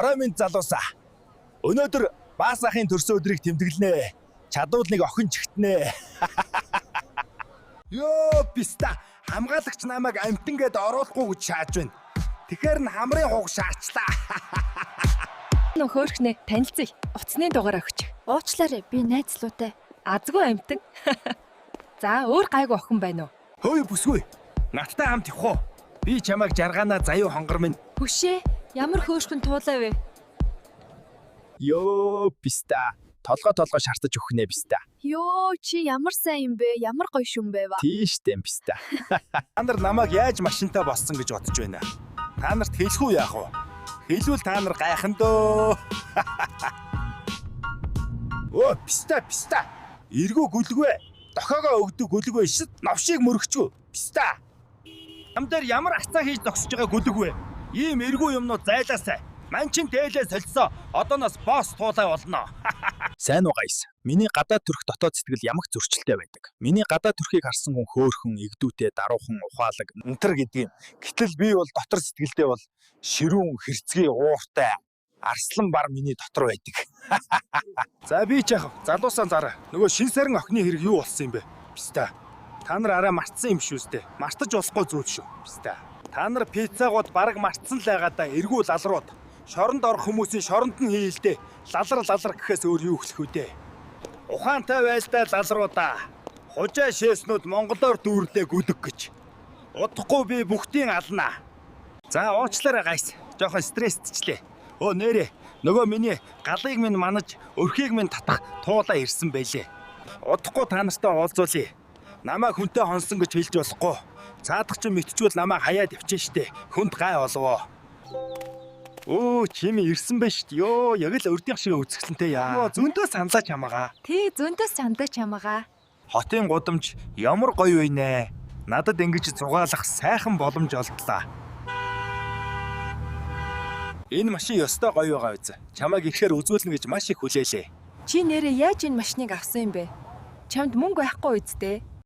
Орой минь залуусаа. Өнөөдөр баас ахын төрсөн өдрийг тэмдэглэнэ. Чадвал нэг охин чигтнэ. Йоо, писта. Хамгаалагч намайг амтан гээд оруулахгүй гэж шааж байна. Тэгэхээр н хамрын хуг шаачлаа. Нөө хөөрхнээ танилцъя. Уцсны дугаар өгч. Уучлаарай, би найзлуутай. Азгүй амтан. За, өөр гайгүй охин байна уу? Хөөе бүсгүй. Надтай хамт явах уу? Би чамайг жаргаанаа заяа хонгор минь. Хүшээ, ямар хөөрхөн туулаа вэ? Йоо, писта. Толгой шаартаж өгөх нэ писта. Йоо, чи ямар сайн юм бэ? Ямар гоё шүн бэ? Тийштэй писта. Та нар намайг яаж машинтай болсон гэж бодож байна? Та нарт хэлэх үү яах вэ? Хэлвэл та нар гайхан дөө. Оо, писта. Эргүү гүлгүй. Дохоогоо өгдөг гүлгүй шид навшиг мөрөгчгүй. Писта. Ам дээр ямар хацаа хийж зогсож байгаа гүлэг вэ? Ийм эргүү юмнууд зайлаасай. Манчин дээлээ солилцоо. Одооноос босс туулай болно. Сайн уу гайс. Миний гадаад төрх дотоод сэтгэл ямагт зөрчилтэй байдаг. Миний гадаад төрхийг харсан хүн хөөхөн, игдүүтэй, даруухан, ухаалаг, өнтер гэдэг юм. Гэтэл би бол дотор сэтгэлдээ бол ширүүн, хэрцгий, ууртай, арслан бар миний дотор байдаг. За би ч яах вэ? Залуусаа зараа. Нөгөө шин сарин охины хэрэг юу болсон юм бэ? Писта. Та нар арай мартсан юм шүү дээ. Мартаж болохгүй зүйл шүү. Писта. Та нар пиццаагууд бараг мартсан л байгаа да. Эргүү лалрууд. Шоронд орох хүмүүсийн шоронд нь хийлдэ. Лалар гэхээс өөр юу хэлэх вэ дээ? Ухаантай байлтай лалруудаа. Хужаа шээснүүд монголоор дүүрлээ гүлэг гэж. Удахгүй би бүгдийг алнаа. За уучлаарай гайс. Жохон стрессдчлээ. Өө нэрээ. Нөгөө миний галыг минь манаж, өрхийг минь татах туулаа ирсэн байлээ. Удахгүй та нартай уулзуулъя. Намайг хүнтэй хонсон гэж хэлж болохгүй. Цаадах чинь мэдчихвэл намайг хаяад явчихна штэ. Хүнд гай олвоо. Оо, чими ирсэн байж штэ. Йоо, яг л өрдийнх шиг үзэсгэлэнтэй яа. Зөндөө саналаач хамаагаа. Тий, зөндөөс чандаж хамаагаа. Хотын гудамж ямар гоё вэ нэ. Надад ингэж зугаалах сайхан боломж олдлаа. Энэ машин ёстой гоё байгаа биз. Чамайг ихээр үзүүлнэ гэж маш их хүлээлээ. Чи нэрээ яаж энэ машиныг авсан юм бэ? Чамд мөнгө байхгүй үсттэй.